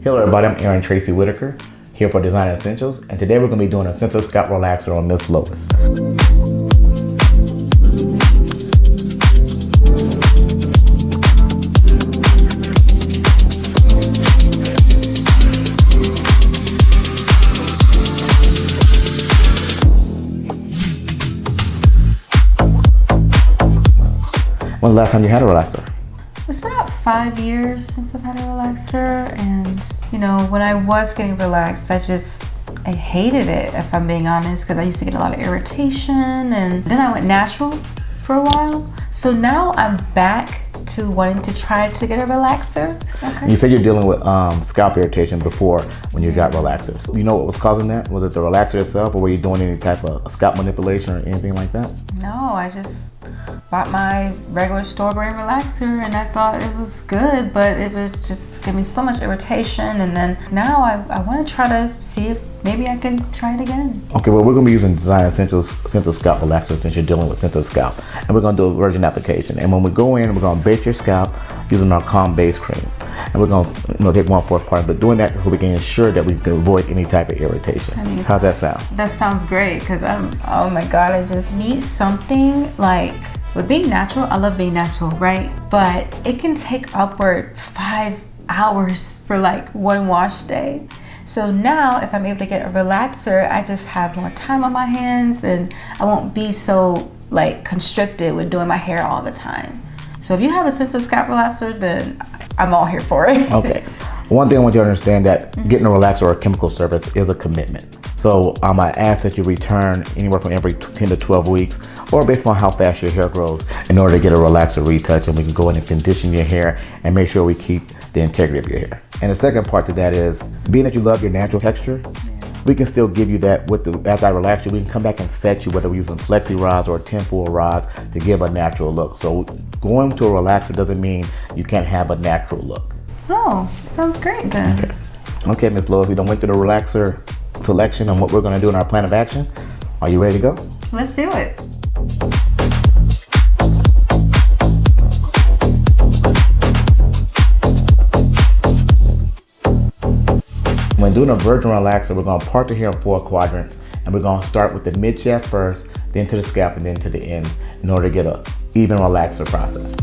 Hello everybody, I'm Aaron Whitaker, here for Design Essentials, and today we're going to be doing a sensitive scalp relaxer on Miss Lois. When's the last time you had a relaxer? It's been about 5 years since I've had a relaxer, and you know, when I was getting relaxed, I hated it, if I'm being honest, because I used to get a lot of irritation, and then I went natural for a while. So now I'm back to wanting to try to get a relaxer. Okay. You said you're dealing with scalp irritation before when you got relaxers. You know what was causing that? Was it the relaxer itself, or were you doing any type of scalp manipulation or anything like that? No, I just bought my regular store brand relaxer and I thought it was good, but it was just giving me so much irritation. And then now I want to try to see if maybe I can try it again. Okay, well, we're going to be using Design Essentials sensitive scalp relaxer since you're dealing with sensitive scalp. And we're going to do a virgin application. And when we go in, we're going to base your scalp using our Calm Base Cream. And we're going to take 1/4 part, but doing that so we can ensure that we can avoid any type of irritation. How's that sound? That sounds great, because oh my God, I just need something like, with being natural, I love being natural, right? But it can take upward 5 hours for like one wash day. So now if I'm able to get a relaxer, I just have more time on my hands and I won't be so like constricted with doing my hair all the time. So if you have a sensitive scalp relaxer, then I'm all here for it. Okay. One thing I want you to understand that getting a relaxer or a chemical service is a commitment. So I ask that you return anywhere from every 10 to 12 weeks, or based on how fast your hair grows, in order to get a relaxer retouch, and we can go in and condition your hair and make sure we keep the integrity of your hair. And the second part to that is, being that you love your natural texture, we can still give you that as I relax you, we can come back and set you, whether we're using flexi rods or tinfoil rods, to give a natural look. So going to a relaxer doesn't mean you can't have a natural look. Oh, sounds great then. Okay, Ms. Lois, we done went through the relaxer selection and what we're going to do in our plan of action. Are you ready to go? Let's do it. When doing a virgin relaxer, we're going to part the hair in 4 quadrants, and we're going to start with the mid shaft first, then to the scalp, and then to the ends, in order to get an even relaxer process.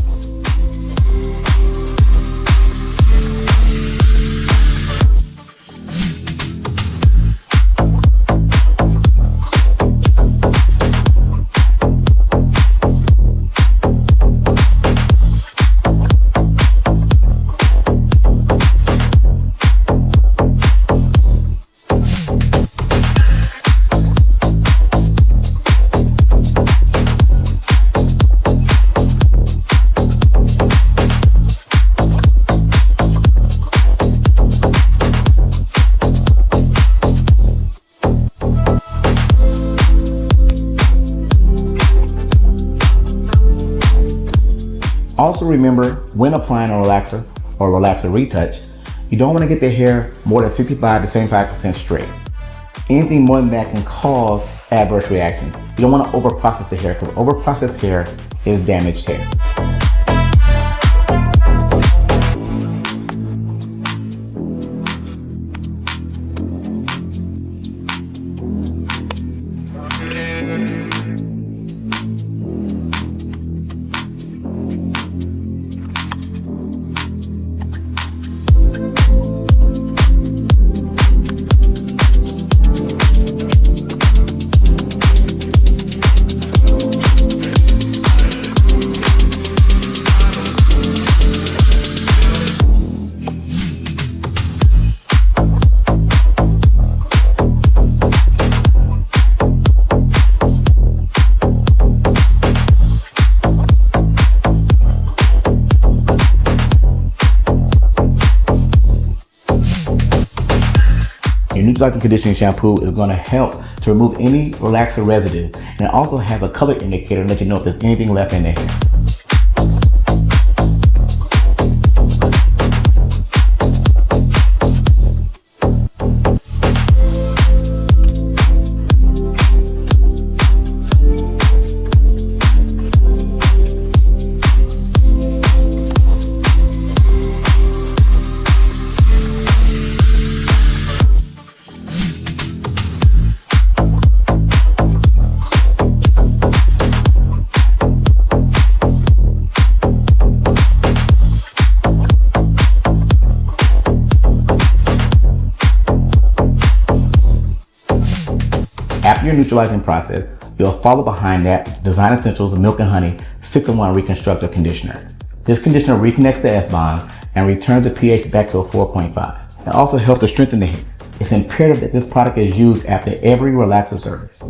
Also remember, when applying a relaxer or relaxer retouch, you don't want to get the hair more than 65 to 75% straight. Anything more than that can cause adverse reactions. You don't want to overprocess the hair, because overprocessed hair is damaged hair. Your Neutralizing Conditioning Shampoo is going to help to remove any relaxer residue, and it also has a color indicator to let you know if there's anything left in the hair. your neutralizing process, you'll follow behind that Design Essentials Milk and Honey 6-in-1 Reconstructive Conditioner. This conditioner reconnects the S-bonds and returns the pH back to a 4.5. It also helps to strengthen the hair. It's imperative that this product is used after every relaxer service.